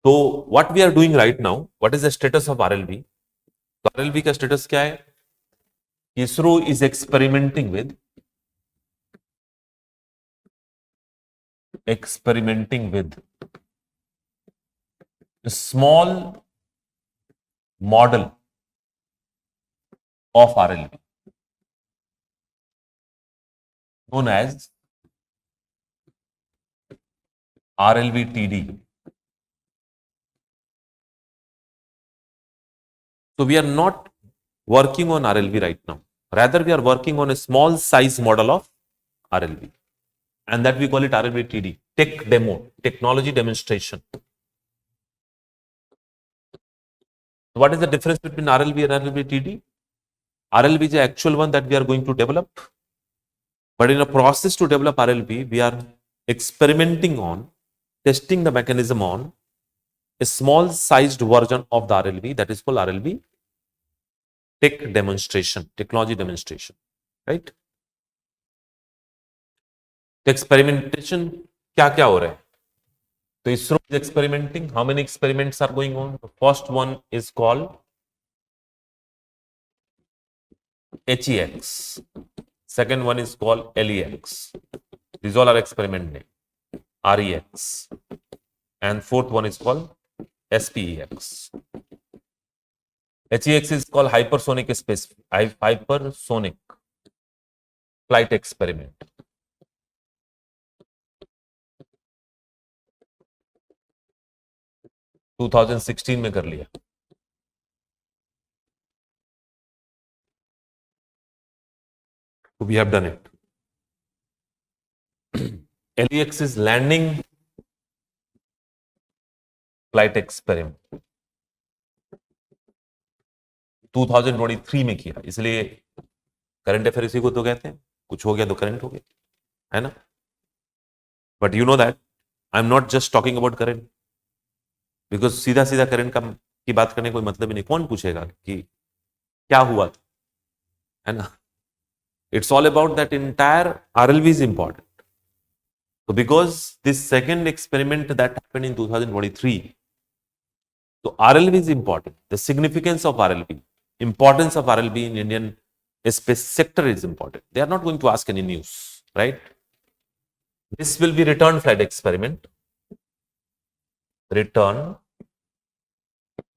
तो what we are doing right now, what is the status of RLV? तो RLV का status क्या है? ISRO is experimenting with small model of RLV known as RLV-TD. So we are not working on RLV right now. Rather, we are working on a small size model of RLV, and that we call it RLV-TD, tech demo, technology demonstration. What is the difference between RLV and RLV-TD? RLV is the actual one that we are going to develop, but in a process to develop RLV, we are experimenting on, testing the mechanism on a small sized version of the RLV, that is called RLV tech demonstration, technology demonstration, right? तो experimentation क्या क्या हो रहा है? तो ISRO is experimenting. How many experiments are going on? The first one is called HEX. Second one is called LEX. These all are experiment name. REX. And fourth one is called SPEX. HEX is called hypersonic flight experiment. To 2016 में कर लिया. So we have done it. LEX is landing flight experiment. 2023 में किया, इसलिए current affair इसी को तो कहते हैं. कुछ हो गया तो करंट हो गया, है ना? But you know that I am not just talking about current, because सीधा सीधा करंट की बात करने कोई मतलब ही नहीं. कौन पूछेगा कि क्या हुआ था, है ना? It's all about that entire RLV is important. So because this second experiment that happened in 2023, so RLV is important. The significance of RLV, importance of RLV in Indian space sector is important. They are not going to ask any news, right? This will be return flight experiment. Return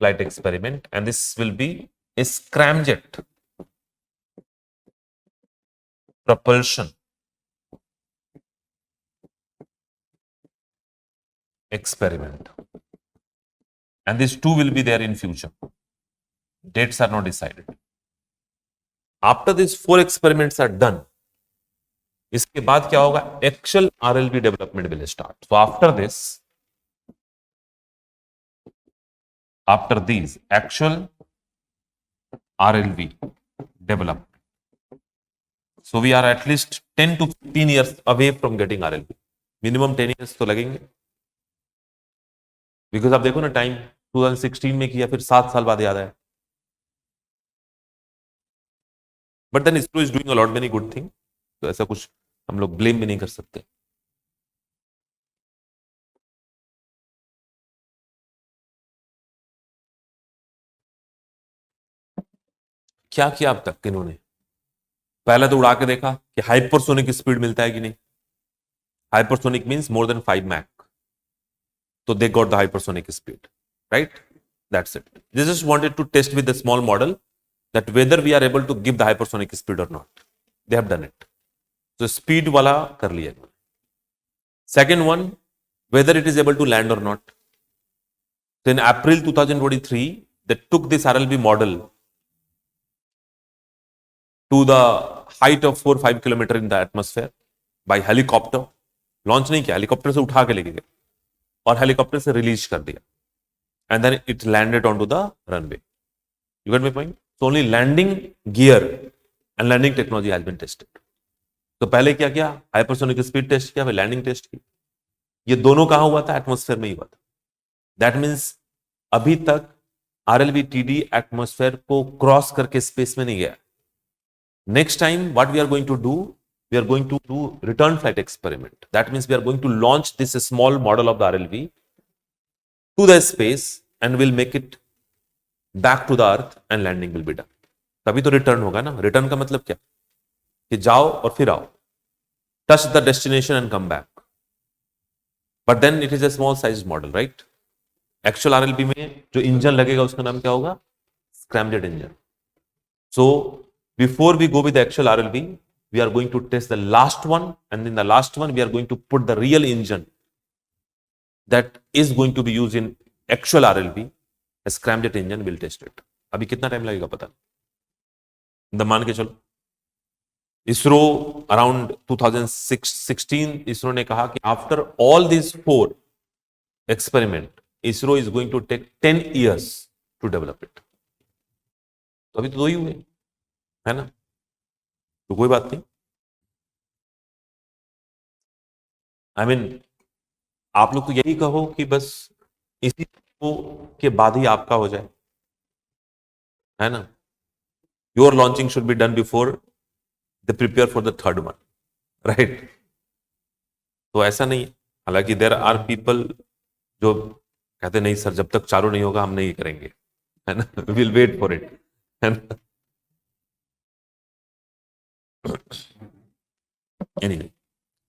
flight experiment, and this will be a scramjet propulsion experiment, and these two will be there in future. Dates are not decided. After these 4 experiments are done, इसके बाद क्या होगा? Actual RLV development will start. So after these actual RLV development, so we are at least 10 to 15 years away from getting RLV. Minimum 10 years तो लगेंगे, because आप देखो ना, time 2016 में किया, फिर 7 साल बाद याद आया. But then ISRO is doing a lot many good thing, तो ऐसा कुछ हम लोग ब्लेम भी नहीं कर सकते. क्या किया अब तक इन्होंने? पहले तो उड़ा के देखा कि हाइपरसोनिक स्पीड मिलता है कि नहीं. Hypersonic means more than 5 Mach. So they got the hypersonic speed, right? That's it. They just wanted to test with the small model that whether we are able to give the hypersonic speed or not. They have done it. So speed wala kar liya. Second one, whether it is able to land or not. So in April 2023, they took this RLV model to the height of 4-5 kilometers in the atmosphere by helicopter. Launch नहीं किया, helicopter से उठा के लेके गए और helicopter से release कर दिया, and then it landed on to the runway. You get my point? So only landing gear and landing technology has been tested. तो पहले क्या किया? हाइपरसोनिक स्पीड टेस्ट किया, फिर लैंडिंग टेस्ट की. ये दोनों कहां हुआ था? एटमॉस्फेयर में ही हुआ था. दैट मीन्स अभी तक आरएलवी टीडी एटमॉस्फेयर को क्रॉस करके स्पेस में नहीं गया. Next time what we are going to do, we are going to do return flight experiment. That means we are going to launch this small model of the RLV to the space and will make it back to the earth and landing will be done. तभी तो return होगा ना. Return का मतलब क्या, कि जाओ और फिर आओ, touch the destination and come back. But then it is a small sized model, right? Actual RLV में जो इंजन लगेगा उसका नाम क्या होगा, scramjet engine. So before we go with the actual RLV, we are going to test the last one, and in the last one we are going to put the real engine that is going to be used in actual RLV. A scramjet engine will test it. अभी कितना time लगेगा पता नहीं. मान के चलो ISRO around 2016 ISRO ने कहा कि after all this 4 experiment ISRO is going to take 10 years to develop it. तो अभी तो 2 ही हुए, है ना, तो कोई बात नहीं. आई मीन आप लोग तो यही कहो कि बस इसी को के बाद ही आपका हो जाए, है ना. Your launching should be done before they prepare for the third one, right? तो ऐसा नहीं है. हालांकि there are people जो कहते नहीं सर जब तक चालू नहीं होगा हम नहीं करेंगे, है ना. we'll wait for it, है ना. anyway,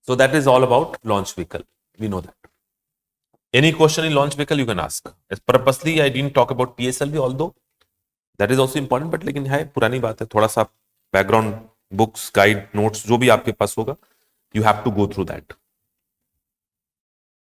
so that is all about launch vehicle. We know that. Any question in launch vehicle you can ask. As purposely I didn't talk about PSLV, although that is also important, but लेकिन है पुरानी बात है, थोड़ा सा background books guide notes जो भी आपके पास होगा, you have to go through that.